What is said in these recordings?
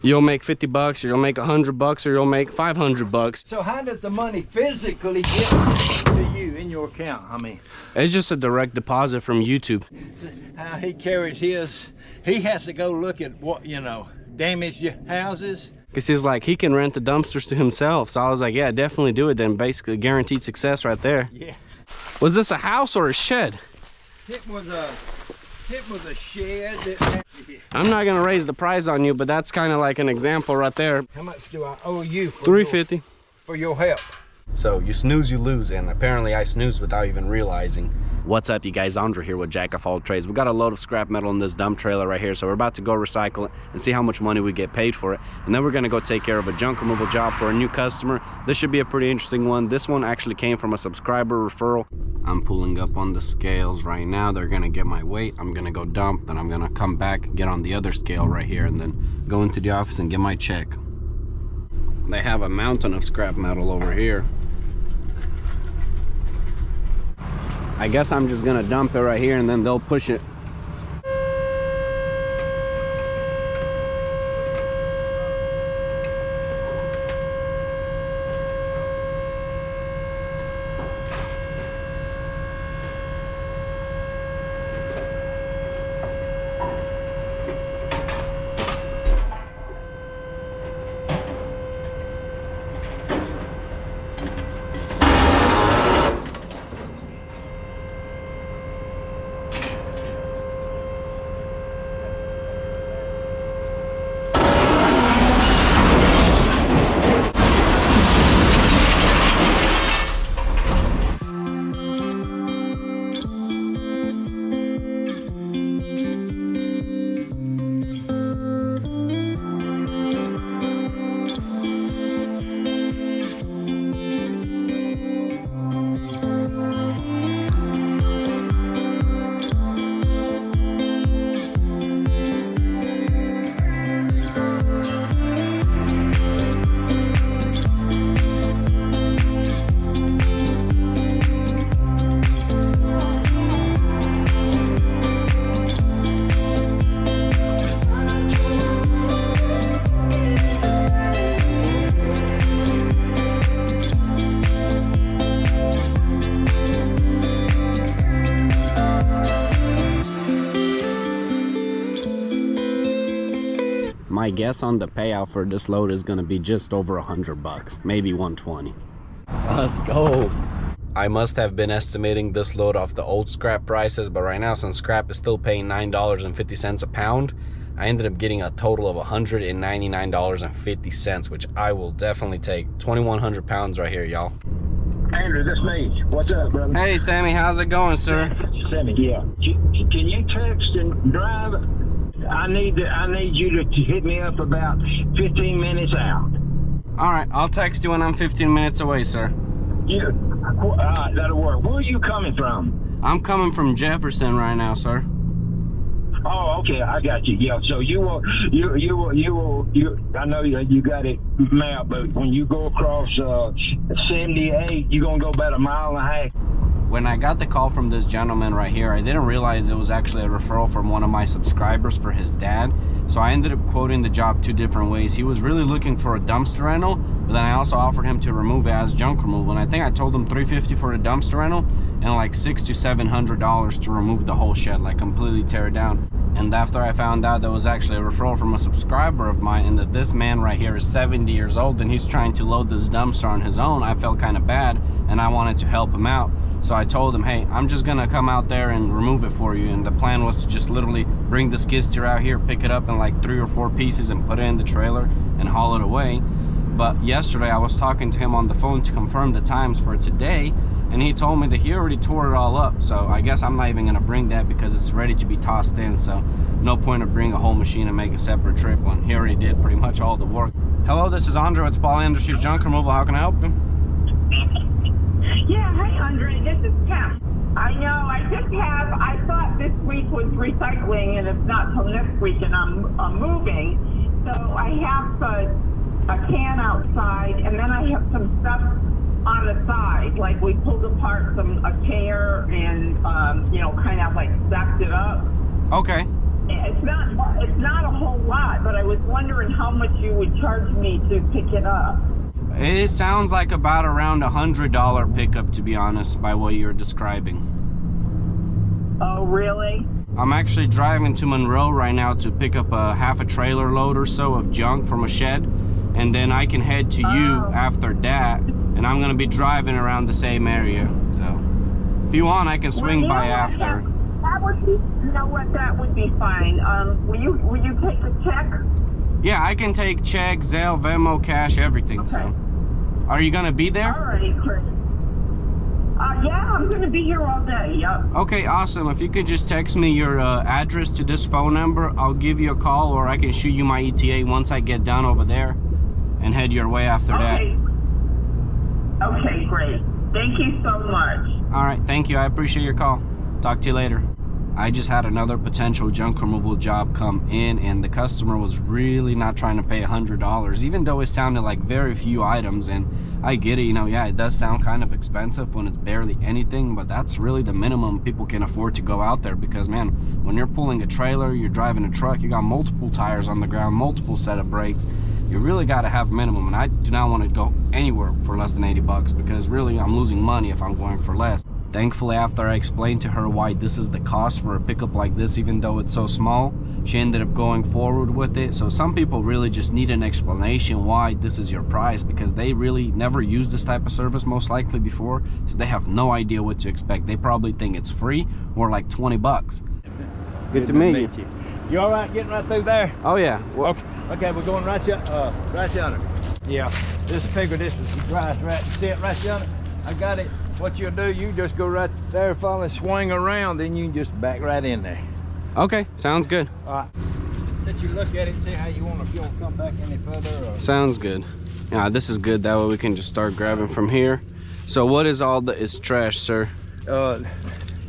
You'll make 50 bucks, or you'll make 100 bucks, or you'll make 500 bucks. So how does the money physically get to you in your account? I mean, it's just a direct deposit from YouTube. How he carries his, he has to go look at what, you know, damaged houses. Because he's like, he can rent the dumpsters to himself. So I was like, yeah, definitely do it then. Basically guaranteed success right there. Yeah. Was this a house or a shed? It was a shed. I'm not gonna raise the price on you, but that's kind of like an example right there. How much do I owe you for $350 for your help? So you snooze, you lose, and apparently I snoozed without even realizing. What's up, you guys? Andre here with Jack of All Trades. We got a load of scrap metal in this dump trailer right here, so we're about to go recycle it and see how much money we get paid for it, and then we're gonna go take care of a junk removal job for a new customer. This should be a pretty interesting one. This one actually came from a subscriber referral. I'm pulling up on the scales right now. They're gonna get my weight. I'm gonna go dump, then I'm gonna come back, get on the other scale right here, and then go into the office and get my check. They have a mountain of scrap metal over here. I guess I'm just gonna dump it right here and then they'll push it. My guess on the payout for this load is gonna be just over 100 bucks, maybe 120. Let's go. I must have been estimating this load off the old scrap prices, but right now, since scrap is still paying $9.50 a pound, I ended up getting a total of $199.50, which I will definitely take. 2,100 pounds right here, y'all. Andrew, that's me. What's up, brother? Hey, Sammy, how's it going, sir? Sammy, yeah. Can you text and drive? I need you to hit me up about 15 minutes out. All right, I'll text you when I'm 15 minutes away, sir. Yeah, that'll work. Where are you coming from? I'm coming from Jefferson right now, sir. Oh, okay, I got you. Yeah, so you will. I know you got it mapped, but when you go across 78, you're gonna go about a mile and a half. When I got the call from this gentleman right here, I didn't realize it was actually a referral from one of my subscribers for his dad. So I ended up quoting the job two different ways. He was really looking for a dumpster rental, but then I also offered him to remove it as junk removal. And I think I told him $350 for the dumpster rental and like $600 to $700 to remove the whole shed, like completely tear it down. And after I found out that was actually a referral from a subscriber of mine, and that this man right here is 70 years old and he's trying to load this dumpster on his own, I felt kind of bad and I wanted to help him out. So I told him, hey, I'm just gonna come out there and remove it for you. And the plan was to just literally bring the skid steer out here, pick it up in like 3 or 4 pieces and put it in the trailer and haul it away. But yesterday I was talking to him on the phone to confirm the times for today, and he told me that he already tore it all up. So I guess I'm not even gonna bring that because it's ready to be tossed in. So no point of bringing a whole machine and make a separate trip when he already did pretty much all the work. Hello, this is Andre with Paul Industries Junk Removal. How can I help you? Yeah, hey Andre, this is Pam. I know, I thought this week was recycling and it's not till next week, and I'm moving. So I have a can outside, and then I have some stuff on the side. Like we pulled apart a chair and, you know, kind of like stacked it up. Okay. It's not a whole lot, but I was wondering wondering how much you would charge me to pick it up. It sounds like about around $100 pickup, to be honest, by what you're describing. Oh, really? I'm actually driving to Monroe right now to pick up a half a trailer load or so of junk from a shed, and then I can head to you after that, and I'm gonna be driving around the same area. So if you want, I can swing by after. That would be, you know what, that would be fine. Will you take a check? Yeah, I can take check, Zelle, Venmo, cash, everything. Okay. So are you gonna be there? All right, Chris. Yeah, I'm gonna be here all day. Yep. Okay, awesome. If you could just text me your address to this phone number, I'll give you a call, or I can shoot you my ETA once I get done over there and head your way after that. Okay, great. Thank you so much. All right, thank you. I appreciate your call. Talk to you later. I just had another potential junk removal job come in, and the customer was really not trying to pay $100, even though it sounded like very few items. And I get it, you know, yeah, it does sound kind of expensive when it's barely anything, but that's really the minimum people can afford to go out there, because man, when you're pulling a trailer, you're driving a truck, you got multiple tires on the ground, multiple set of brakes, you really got to have minimum. And I do not want to go anywhere for less than 80 bucks, because really I'm losing money if I'm going for less. Thankfully, after I explained to her why this is the cost for a pickup like this, even though it's so small, she ended up going forward with it. So some people really just need an explanation why this is your price, because they really never used this type of service most likely before, so they have no idea what to expect. They probably think it's free or like 20 bucks. Good to meet you. You all right getting right through there? Oh yeah. Well, Okay, we're going right yonder. Yeah, this figure, this is right, see it right yonder? I got it. What you'll do, you just go right there, follow, swing around, then you can just back right in there. okay, sounds good. All right. Let you look at it, see how you want, if you want to come back any further. Or... Sounds good. Yeah, this is good. That way we can just start grabbing from here. So what is all the is trash, sir?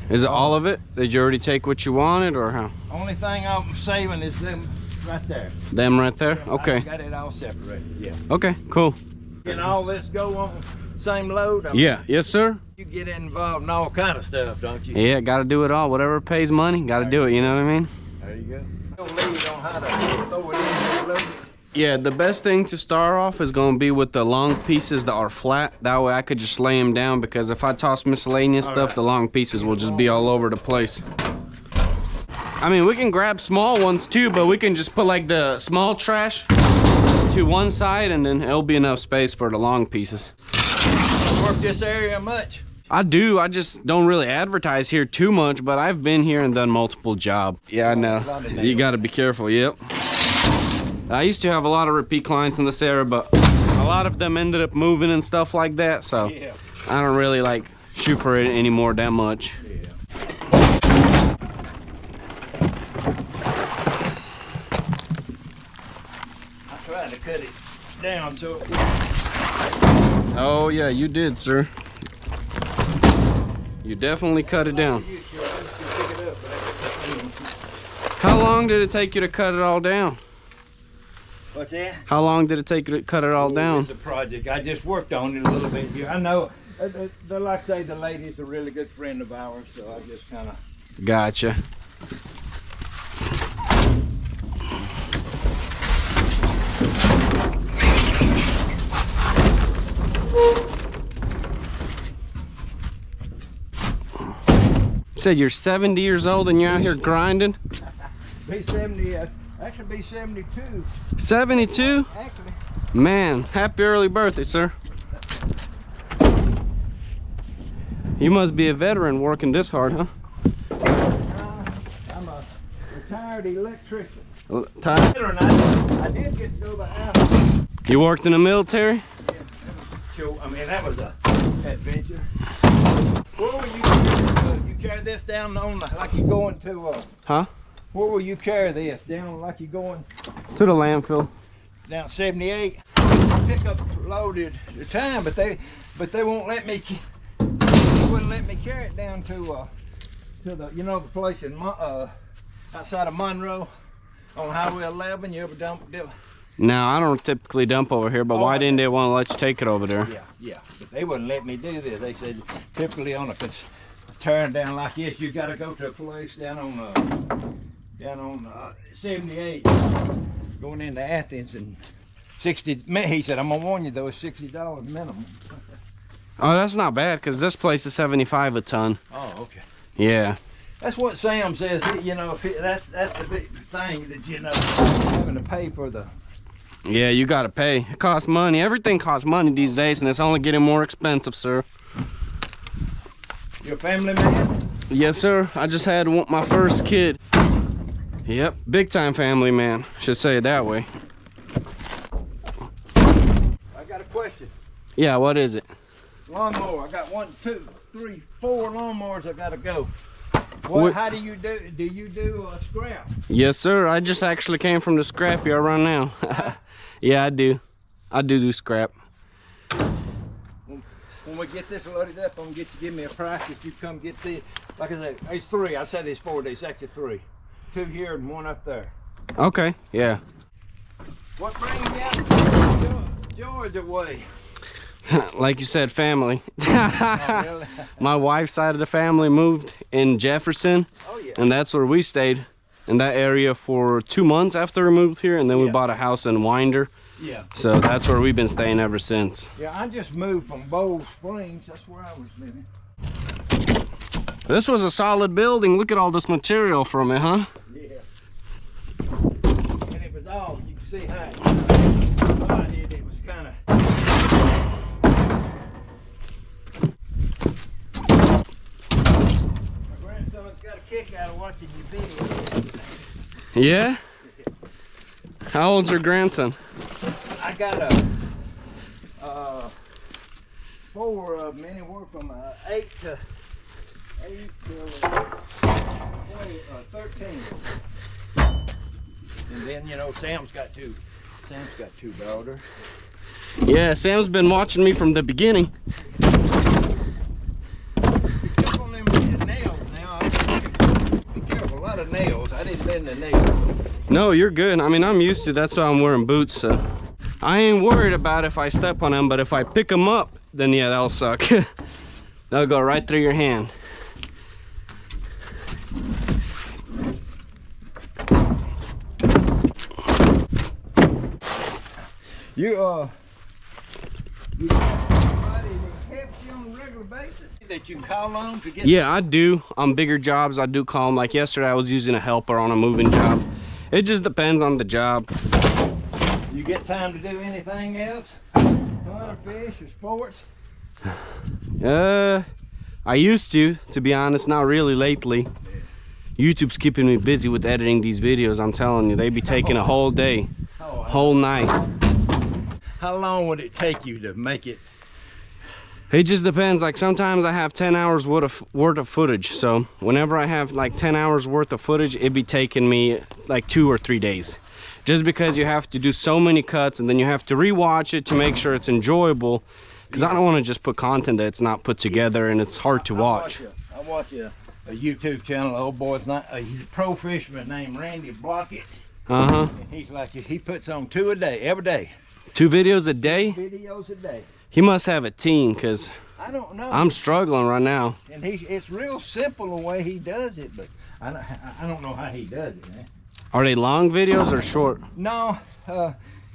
Is it all of it? Did you already take what you wanted, or how? Only thing I'm saving is them right there. Them right there? Okay. I got it all separated, yeah. Okay, cool. Can all this go on same load? I mean, Yeah, yes sir. You get involved in all kind of stuff, don't you? Yeah, gotta do it all. Whatever pays money, gotta do it, you know what I mean? There you go. Don't lead on how to throw it in there, load it. Yeah, the best thing to start off is gonna be with the long pieces that are flat. That way I could just lay them down, because if I toss miscellaneous stuff, the long pieces will just be all over the place. I mean, we can grab small ones too, but we can just put like the small trash to one side, and then it'll be enough space for the long pieces. Work this area much? I do. I just don't really advertise here too much, but I've been here and done multiple jobs. Yeah, I know. You gotta be careful, yep. I used to have a lot of repeat clients in this area, but a lot of them ended up moving and stuff like that, so Yeah. I don't really like shoot for it anymore that much. Yeah. I tried to cut it down so it Oh yeah, you did, sir. You definitely cut it down. you should pick it up. How long did it take you to cut it all down? What's that? How long did it take you to cut it all down? It's a project. I just worked on it a little bit here. I know, like I say, the lady's a really good friend of ours, so I just kind of... Gotcha. You said you're 70 years old and you're out here grinding? Be 70, actually be 72. 72? Actually. Man, happy early birthday, sir. You must be a veteran working this hard, huh? I'm a retired electrician. Ty, I did get to go to Africa. you worked in the military? So, I mean, that was a adventure. Where will you carry this down on the, like you're going to, Huh? where will you carry this? Down like you're going To the landfill. down 78? I pick up loaded at a time, but they won't let me, they wouldn't let me carry it down to the, you know, the place in, outside of Monroe on Highway 11. You ever dump? No, I don't typically dump over here, but why didn't they want to let you take it over there? Yeah, but they wouldn't let me do this. They said typically on a turn down like this, you got to go to a place down on 78. Go going into Athens, and 60. He said, I'm gonna warn you though, it's $60 minimum. Oh, that's not bad, because this place is 75 a ton. Oh, okay. Yeah. That's what Sam says. You know, that's the big thing that having to pay for the. Yeah, you gotta pay. It costs money. Everything costs money these days, and it's only getting more expensive, sir. You a family man? Yes, sir. I just had my first kid. Yep, big time family man. Should say it that way. I got a question. Yeah, what is it? Lawnmower. I got 1, 2, 3, 4 lawnmowers I gotta go. How do you do? Do you do scrap? Yes, sir. I just actually came from the scrap yard right now. Yeah, I do. I do scrap. When we get this loaded up, I'm gonna get you give me a price if you come get the. Like I said, it's 3. I said there's 4. There's actually 3. 2 here and 1 up there. Okay. Yeah. What brings you out Georgia way? Like you said, family. Oh, really? My wife's side of the family moved in Jefferson. Oh, yeah. And that's where we stayed in that area for 2 months after we moved here, and then we bought a house in Winder. Yeah. So that's where we've been staying ever since. Yeah, I just moved from Bowl Springs. That's where I was living. This was a solid building. Look at all this material from it, huh? Yeah. And it was all, you can see how it was kind of. My grandson's got a kick out of watching your videos. Yeah? How old's your grandson? I got 4 of them, anywhere from 8 to 13. And then, you know, Sam's got 2. Sam's got 2 daughters. Yeah, Sam's been watching me from the beginning. Be careful on them nails now. Be careful, a lot of nails. I didn't bend the nails. No, you're good. I mean, I'm used to it. That's why I'm wearing boots, so I ain't worried about if I step on them, but if I pick them up, then yeah, that'll suck. They'll go right through your hand. You got somebody that helps you on a regular basis that you can call on to get. Yeah, I do. On bigger jobs, I do call them. Like yesterday, I was using a helper on a moving job. It just depends on the job. You get time to do anything else? Hunt or fish or sports? I used to be honest, not really lately. YouTube's keeping me busy with editing these videos. I'm telling you, they be taking a whole day, whole night. How long would it take you to make it? It just depends. Like sometimes I have 10 hours worth of footage. So whenever I have like 10 hours worth of footage, it'd be taking me like 2 or 3 days. Just because you have to do so many cuts and then you have to rewatch it to make sure it's enjoyable. Because I don't want to just put content that's not put together and it's hard to watch. I watch a YouTube channel. The old boy's not. He's a pro fisherman named Randy Blockett. Uh-huh. And he's like, he puts on 2 a day, every day. 2 videos a day? 2 videos a day. He must have a team, because I don't know. I'm struggling right now. And it's real simple the way he does it, but I don't know how he does it, man. Are they long videos or short? No,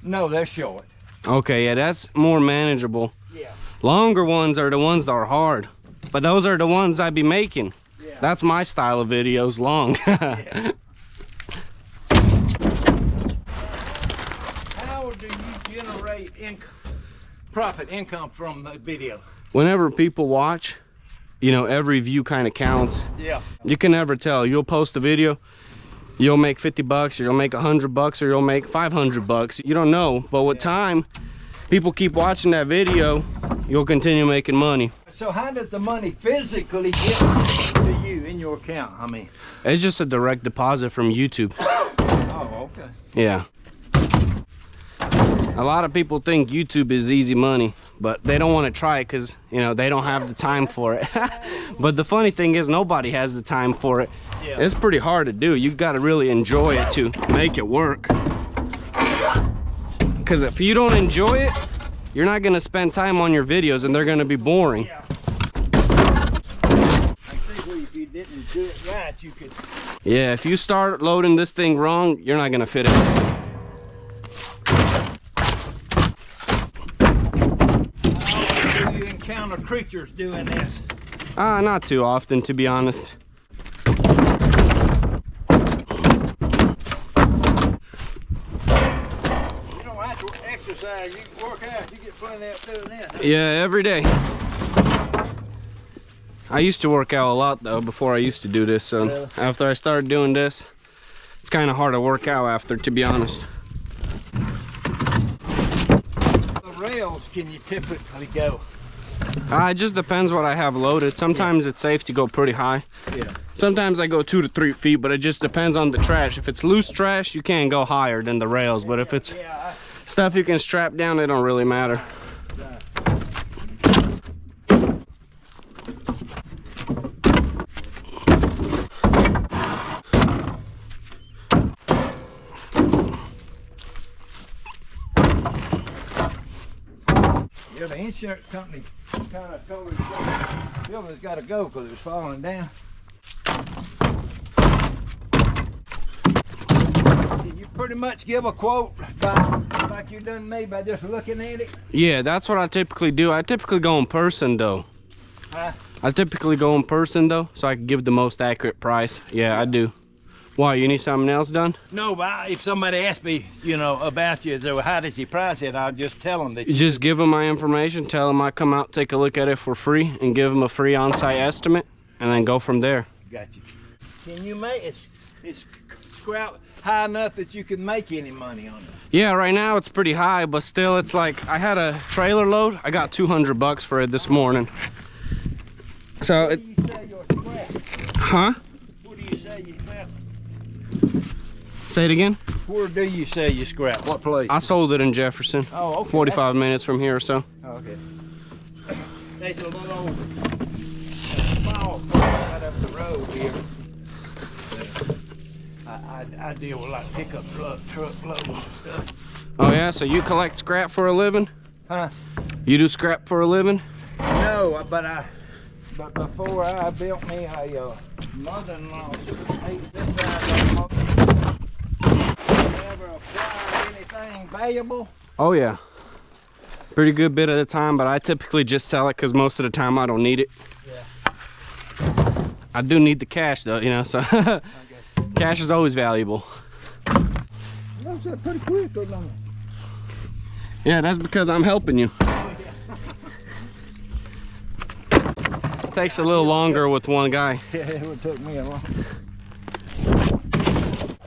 no, they're short. Okay, yeah, that's more manageable. Yeah. Longer ones are the ones that are hard, but those are the ones I be making. Yeah. That's my style of videos, long. Yeah. How do you generate profit income from the video? Whenever people watch, you know, every view kind of counts. Yeah. You can never tell. You'll post a video, you'll make 50 bucks, or you'll make 100 bucks, or you'll make 500 bucks. You don't know, but with time, people keep watching that video, you'll continue making money. So how does the money physically get to you in your account? I mean, it's just a direct deposit from YouTube. oh, okay. Yeah. A lot of people think YouTube is easy money, but they don't want to try it because, you know, they don't have the time for it. But the funny thing is, nobody has the time for it. Yeah. It's pretty hard to do. You've got to really enjoy it to make it work. Because if you don't enjoy it, you're not going to spend time on your videos and they're going to be boring. Yeah. I think if you didn't do it right, you could. Yeah, if you start loading this thing wrong, you're not going to fit it. creatures doing this? Not too often, to be honest. You don't have to exercise, you can work out, you get plenty out doing this. Yeah, every day. I used to work out a lot though before I used to do this, so Really? after I started doing this, it's kind of hard to work out after, to be honest. The rails can you typically go? It just depends what I have loaded. Sometimes it's safe to go pretty high. Yeah. Sometimes I go 2 to 3 feet, but it just depends on the trash. If it's loose trash, you can't go higher than the rails, but if it's stuff you can strap down, it don't really matter. Yeah, the insurance company kind of told us the building's got to go because it was falling down. Can you pretty much give a quote like you done me by just looking at it? Yeah, that's what I typically do. I typically go in person though. Huh? I typically go in person though, so I can give the most accurate price. Yeah, I do. Why, you need something else done? No, but if somebody asks me, you know, about you, so how did you price it, I'll just tell them that You just give them my information, tell them I come out, take a look at it for free, and give them a free on-site estimate, and then go from there. got you. Can you make it's scrap high enough that you can make any money on it? Yeah, right now it's pretty high, but still it's like, I had a trailer load, I got 200 bucks for it this morning. So What it, do you say your scrap? huh? What do you say you scrap? Say it again? Where do you say you scrap? What place? I sold it in Jefferson. Oh, okay. 45 minutes from here or so. Oh, okay. There's a little small farm right up the road here. I deal with like pickup truck loads and stuff. Oh yeah, so you collect scrap for a living? Huh? You do scrap for a living? No, but before I built me a mother-in-law, this side of the ever acquired anything valuable? Oh yeah. Pretty good bit at a time, but I typically just sell it because most of the time I don't need it. Yeah. I do need the cash though, you know, so cash is always valuable. That's pretty quick, don't it? Yeah, that's because I'm helping you. It takes a little longer with one guy. Yeah, it would take me a while.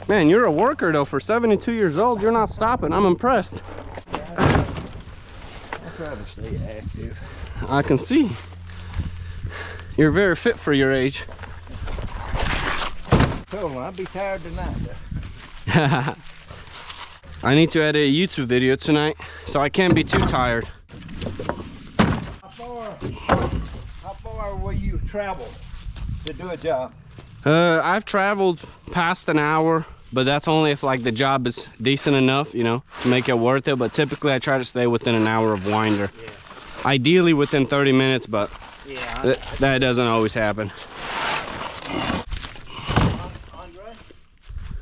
Man, you're a worker though. For 72 years old, you're not stopping. I'm impressed. I try to stay active. I can see. You're very fit for your age. Told him I'd be tired tonight though. I need to edit a YouTube video tonight, so I can't be too tired. How far will you travel to do a job? I've traveled past an hour, but that's only if like the job is decent enough, you know, to make it worth it. But typically I try to stay within an hour of winder. Yeah. Ideally within 30 minutes, but Yeah. that doesn't always happen. Andre?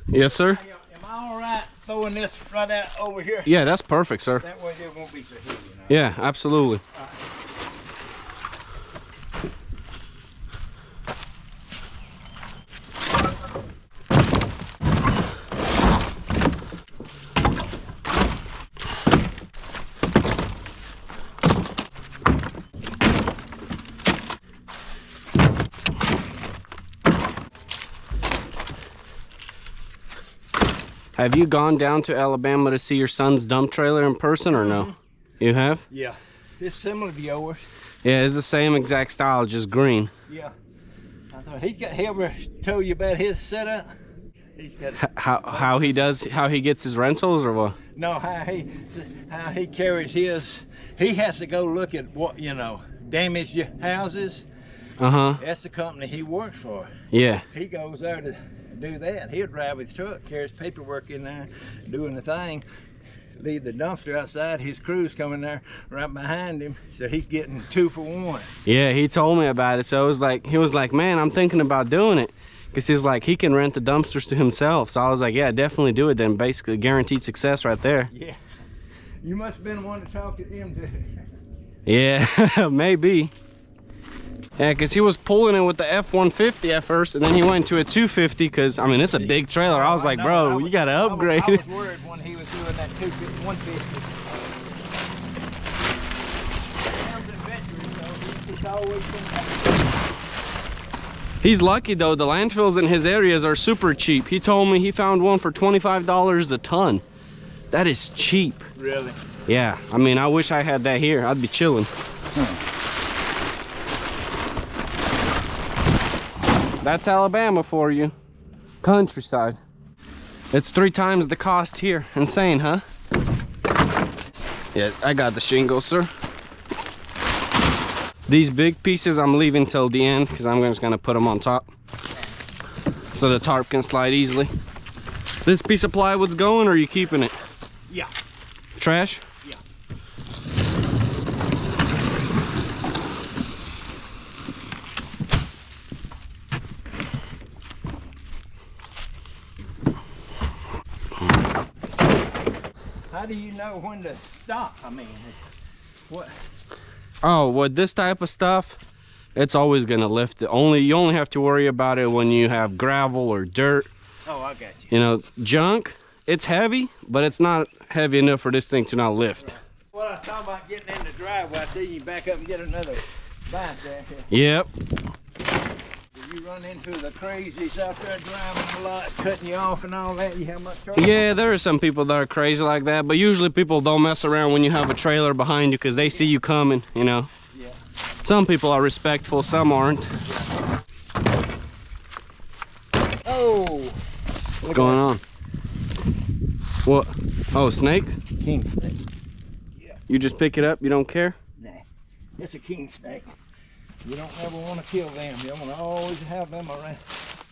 Yes, sir? Am I all right throwing this right out over here? Yeah, that's perfect, sir. That way it won't be so heavy, you know? Yeah, absolutely. Have you gone down to Alabama to see your son's dump trailer in person or no? You have? Yeah. It's similar to yours. Yeah, it's the same exact style, just green. Yeah. I thought he ever told you about his setup? He's got How he gets his rentals or what? no how he carries his. He has to go look at what, you know, damaged houses. Uh-huh. That's the company he works for. Yeah. He goes there to do that. He'll drive his truck, carries paperwork in there, doing the thing, leave the dumpster outside. His crew's coming there right behind him, so he's getting 2 for 1. Yeah, he told me about it. So he was like, man, I'm thinking about doing it. Because he's like, he can rent the dumpsters to himself. So I was like, yeah, definitely do it then. Basically guaranteed success right there. Yeah. You must have been the one to talk to him too. Yeah, maybe. Yeah, because he was pulling it with the F-150 at first, and then he went to a 250 because, I mean, it's a big trailer. I was like, bro, you got to upgrade. I was worried when he was doing that 250, 150. Sounds adventurous, though. He's always been... He's lucky, though. The landfills in his areas are super cheap. He told me he found one for $25 a ton. That is cheap. Really? Yeah, I mean, I wish I had that here. I'd be chilling. That's Alabama for you. Countryside. It's 3 times the cost here. Insane, huh? Yeah, I got the shingles, sir. These big pieces I'm leaving till the end because I'm just gonna put them on top so the tarp can slide easily. This piece of plywood's going, or are you keeping it? Yeah. Trash? Yeah. How do you know when to stop? I mean, what? Oh, with this type of stuff, it's always gonna lift it. You only have to worry about it when you have gravel or dirt. Oh, I got you. You know, junk, it's heavy, but it's not heavy enough for this thing to not lift. Right. What I was talking about getting in the driveway, I see you back up and get another bite there. Yep. Do you run into the crazies out there driving a lot, cutting you off and all that? You have much trouble? Yeah, there are some people that are crazy like that, but usually people don't mess around when you have a trailer behind you because they see you coming, you know. Yeah. Some people are respectful, some aren't. Oh! What's going on? What? Oh, snake? King snake. Yeah. You just pick it up, you don't care? Nah. It's a king snake. You don't ever want to kill them. You want to always have them around.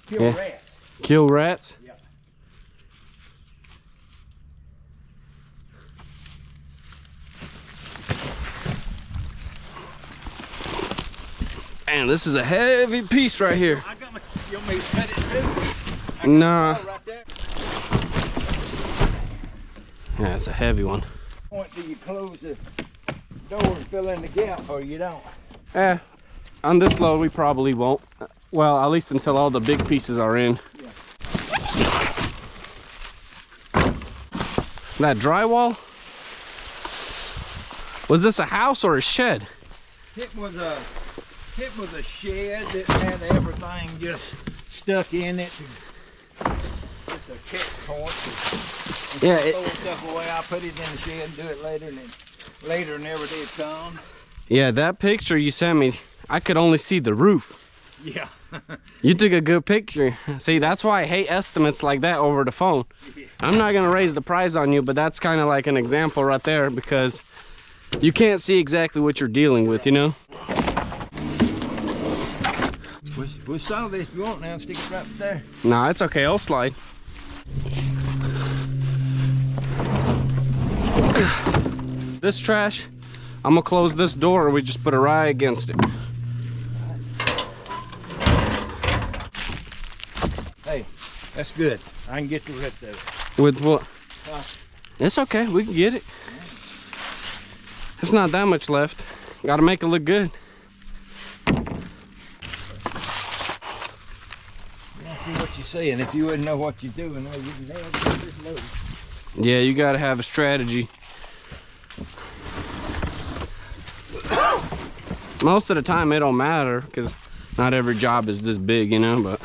Kill Yeah. rats. Kill rats? Yeah. Man, this is a heavy piece right here. I got my. You want me to cut it too? Nah. Right there. Yeah, it's a heavy one. Point do you close the door and fill in the gap, or you don't? On this load, we probably won't. Well, at least until all the big pieces are in. Yeah. That drywall? Was this a house or a shed? It was a shed that had everything just stuck in it. Just a checkpoint. Yeah, Throw stuff away. I put it in the shed and do it later, and then later never did come. Yeah, that picture you sent me, I could only see the roof. Yeah. You took a good picture. See, that's why I hate estimates like that over the phone. I'm not gonna raise the price on you, but that's kind of like an example right there because you can't see exactly what you're dealing with, you know? We'll solve this if you want now. Stick it right there. Nah, it's okay, I'll slide. This trash, I'm gonna close this door or we just put it right against it. Hey, that's good. I can get the rest of it. With what? It's okay, we can get it. It's not that much left. Gotta make it look good. See what you're saying. If you wouldn't know what you're doing, well, you can nail this load. Yeah, you gotta have a strategy. Most of the time it don't matter because not every job is this big, you know, but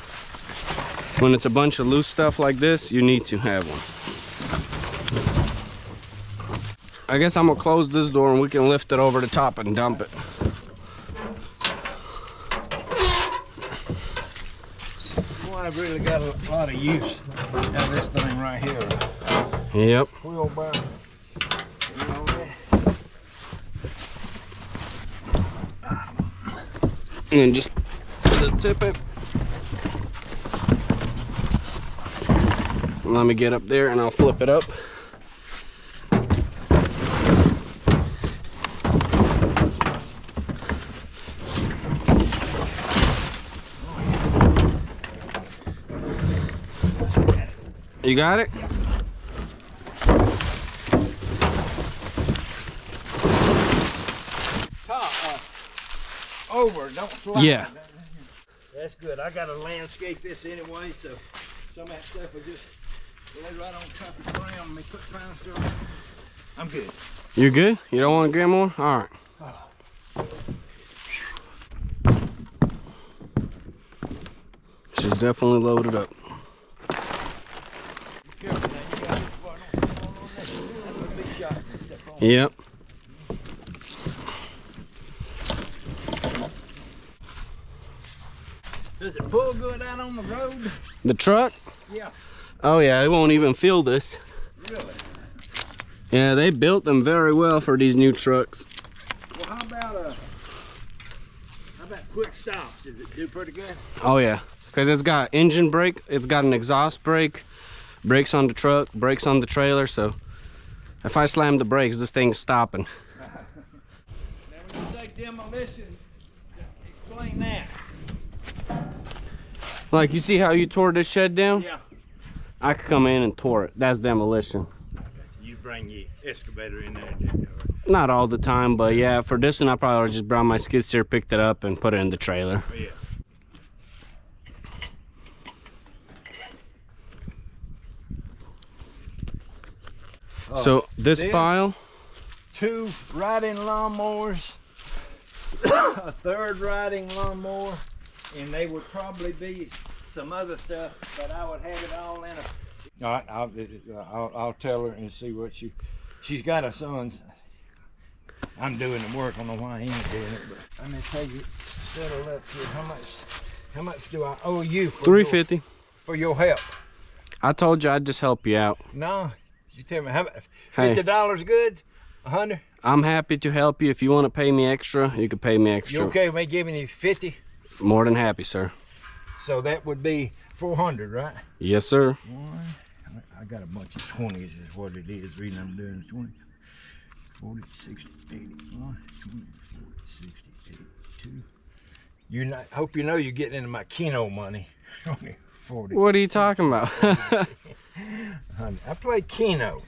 when it's a bunch of loose stuff like this, you need to have one. I guess I'm gonna close this door and we can lift it over the top and dump it. Well, I've really got a lot of use out of this thing right here. Yep. Wheelbarrow. You know that? And then just put the tip in. Let me get up there and I'll flip it up. You got it? over, don't slide. Yeah. That's good. I gotta landscape this anyway, so some of that stuff will just lay right on top of the ground and me put fine stuff. I'm good. You're good? You don't want to get more? All right. She's definitely loaded up. Be careful now, you got it. Boy, don't fall on that. That's a big shot. Step on. Yep. Does it pull good out on the road? The truck? Yeah. Oh yeah, it won't even feel this. Really? Yeah, they built them very well for these new trucks. Well, how about quick stops? Does it do pretty good? Oh yeah, because it's got engine brake, it's got an exhaust brake, brakes on the truck, brakes on the trailer, so if I slam the brakes, this thing's stopping. Now when you say demolition, explain that. Like, you see how you tore this shed down? Yeah. I could come in and tore it. That's demolition. You bring your excavator in there, didn't you? Not all the time, but yeah, for this one I probably would just brought my skid steer, picked it up, and put it in the trailer. Yeah. So this pile, 2 riding lawnmowers, a 3rd riding lawnmower, and they would probably be some other stuff, but I would have it all in a. All right, I'll tell her and see what she's got a son's. I'm doing the work. I don't know why he ain't doing it, but let me tell you, settle up here. How much do I owe you? For $350. for your help. I told you I'd just help you out. No, you tell me how. Hey. $50 good? 100? I'm happy to help you. If you want to pay me extra, you can pay me extra. You okay with me giving you 50? More than happy, sir. So that would be 400, right? Yes, sir. I got a bunch of 20s is what it is. The reason I'm doing 20, 40, 60, 81, 20, 40, 60, 82. You not, hope you know you're getting into my Keno money. 20, 40. What are you talking about? I play Keno.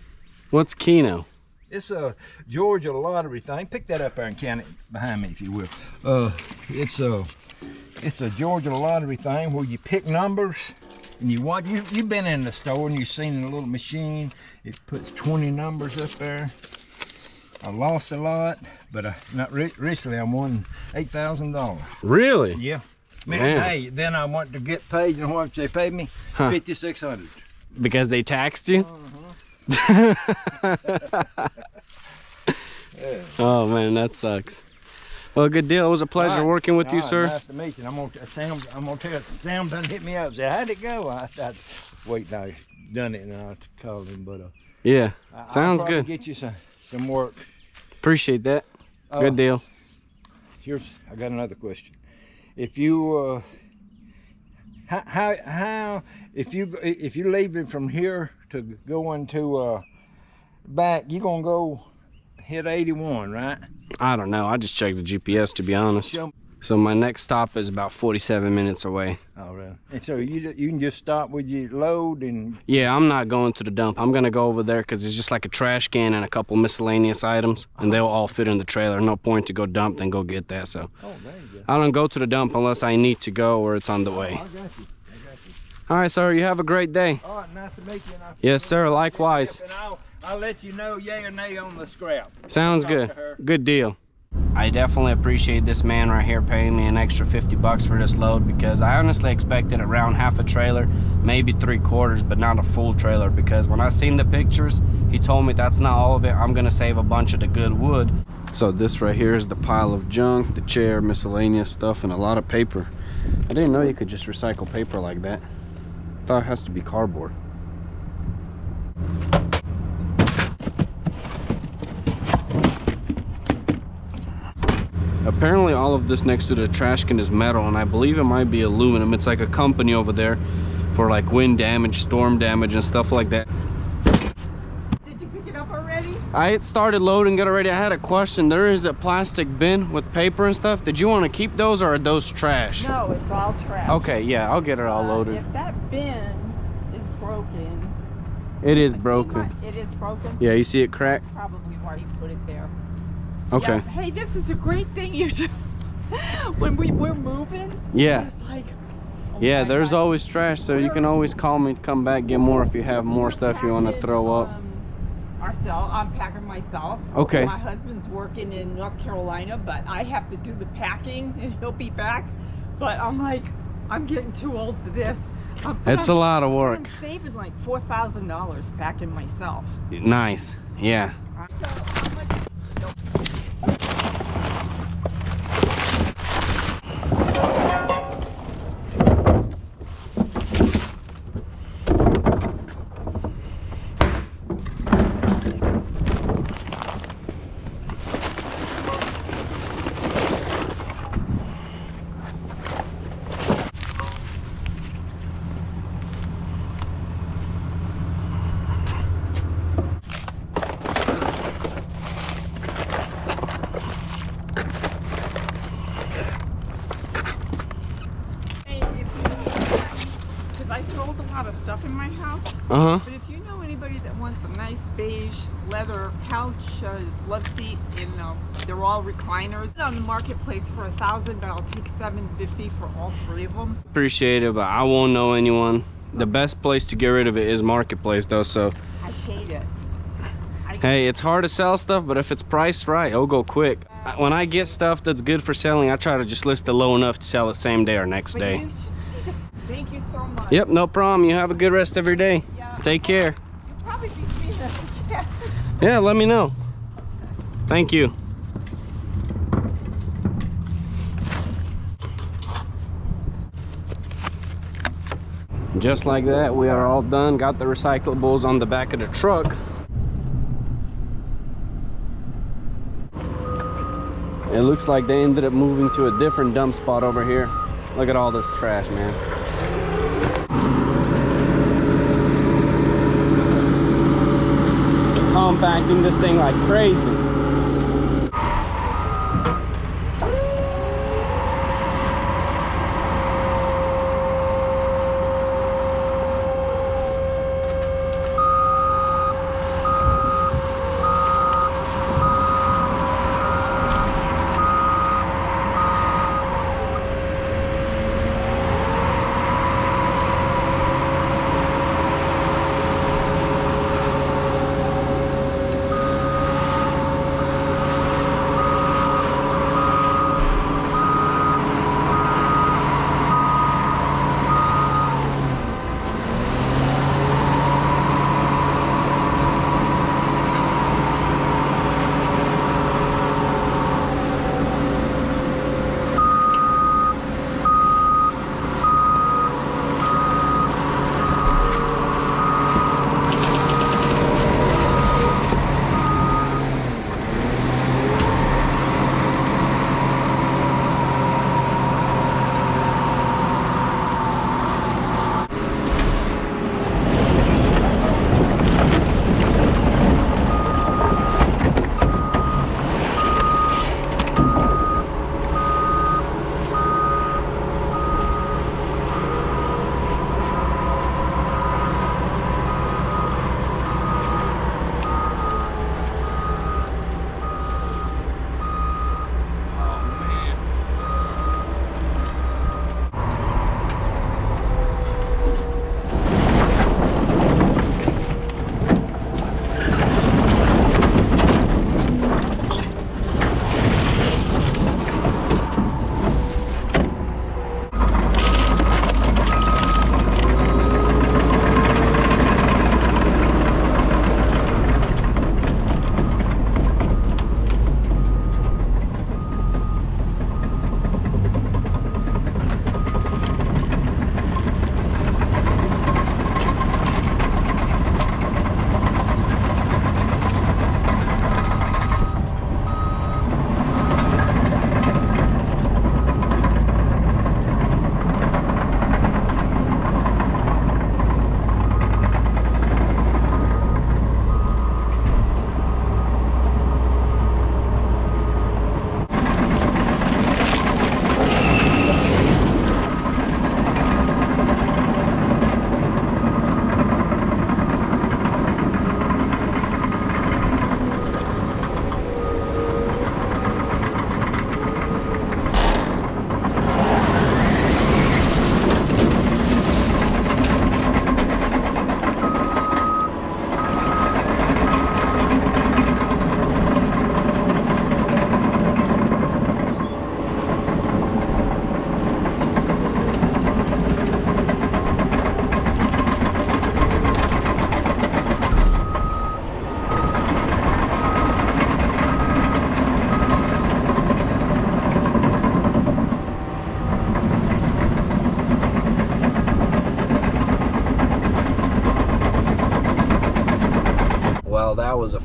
What's Keno? It's a Georgia lottery thing. Pick that up there and count it behind me if you will. It's a Georgia lottery thing where you pick numbers and you watch. You've been in the store and you've seen a little machine. It puts 20 numbers up there. I lost a lot, but not recently. I won $8,000. Really? Yeah. Man. Hey, then I want to get paid. You know what they paid me? Huh. $5,600. Because they taxed you? Yeah. Oh man, that sucks. Well, good deal. It was a pleasure working with you, sir. Nice to meet you. I'm gonna tell Sam done hit me up. Say, how'd it go? I wait, I done it and I called him, but Yeah, I'll sounds probably good. get you some work. Appreciate that. Good deal. Here's I got another question. If you how if you leave it from here to go into back, you gonna go hit 81, right? I don't know. I just checked the GPS, to be honest. Show me. So my next stop is about 47 minutes away. Oh, really? And so you can just stop with your load and. Yeah, I'm not going to the dump. I'm gonna go over there because it's just like a trash can and a couple miscellaneous items, and they'll all fit in the trailer. No point to go dump and go get that. So Oh, there you go. I don't go to the dump unless I need to go or it's on the way. I got you. All right, sir. You have a great day. All right, nice to meet you. Yes, sir. Likewise. And I'll let you know yay or nay on the scrap. Sounds Talk good. to her. Good deal. I definitely appreciate this man right here paying me an extra 50 bucks for this load, because I honestly expected around half a trailer, maybe 3/4, but not a full trailer, because when I seen the pictures, he told me that's not all of it. I'm gonna save a bunch of the good wood. So this right here is the pile of junk, the chair, miscellaneous stuff, and a lot of paper. I didn't know you could just recycle paper like that. I thought it has to be cardboard. Apparently all of this next to the trash can is metal, and I believe it might be aluminum. It's like a company over there for like wind damage, storm damage, and stuff like that. Did you pick it up already? I started loading it already. I had a question. There is a plastic bin with paper and stuff. Did you want to keep those, or are those trash? No, it's all trash. Okay, yeah, I'll get it all loaded. If that bin is broken. It is broken. It is broken? Yeah, you see it cracked? That's probably why you put it there. Okay. Yeah. Hey, this is a great thing you do. when we're moving. Yeah. It's like, oh Yeah, my there's God. always trash, so you can always call me to come back, get more if you have more stuff you want to throw up. I'm packing myself. Okay. My husband's working in North Carolina, but I have to do the packing, and he'll be back. But I'm like, I'm getting too old for this. It's a lot of I'm work. saving like $4,000 packing myself. Nice. Yeah. So how much? Because I sold a lot of stuff in my house. Uh-huh. But if you know anybody that wants a nice beige leather couch, love seat, and they're all recliners on the marketplace for $1,000, but I'll take $750 for all 3 of them. Appreciate it, but I won't know anyone. The best place to get rid of it is Marketplace, though, so. I hate it. Hey, it's hard to sell stuff, but if it's priced right, it'll go quick. When I get stuff that's good for selling, I try to just list it low enough to sell it same day or next But day. you should see the. Thank you so much. Yep, no problem. You have a good rest of your day. Yeah. Take care. You'll probably be seeing this again. Yeah, let me know. Thank you. Just like that, we are all done. Got the recyclables on the back of the truck. It looks like they ended up moving to a different dump spot over here. Look at all this trash, man. Compacting this thing like crazy.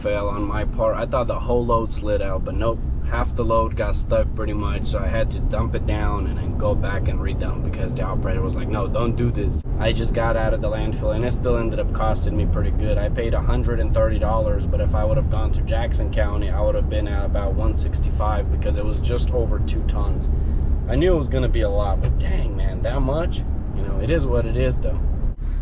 fail on my part. I thought the whole load slid out, but nope. Half the load got stuck pretty much, so I had to dump it down and then go back and redump because the operator was like, no, don't do this. I just got out of the landfill and it still ended up costing me pretty good. I paid $130, but if I would have gone to Jackson County, I would have been at about $165 because it was just over 2 tons. I knew it was gonna be a lot, but dang man, that much? You know, it is what it is though.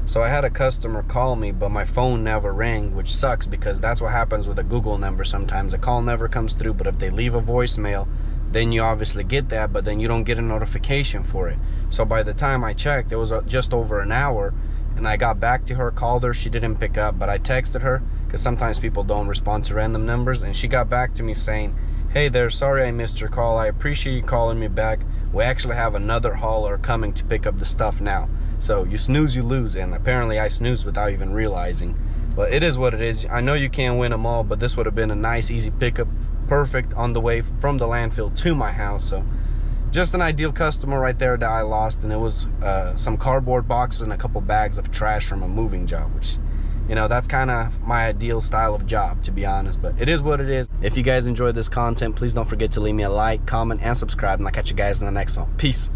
So I had a customer call me, but my phone never rang, which sucks because that's what happens with a Google number sometimes. A call never comes through, but if they leave a voicemail, then you obviously get that, but then you don't get a notification for it. So by the time I checked, it was just over an hour, and I got back to her, called her, she didn't pick up, but I texted her, because sometimes people don't respond to random numbers, and she got back to me saying, hey there, sorry I missed your call, I appreciate you calling me back. We actually have another hauler coming to pick up the stuff now. So you snooze, you lose, and apparently I snoozed without even realizing. But it is what it is. I know you can't win them all, but this would have been a nice, easy pickup. Perfect on the way from the landfill to my house. So just an ideal customer right there that I lost, and it was some cardboard boxes and a couple bags of trash from a moving job, which, you know, that's kind of my ideal style of job, to be honest, but it is what it is. If you guys enjoyed this content, please don't forget to leave me a like, comment, and subscribe, and I'll catch you guys in the next one. Peace.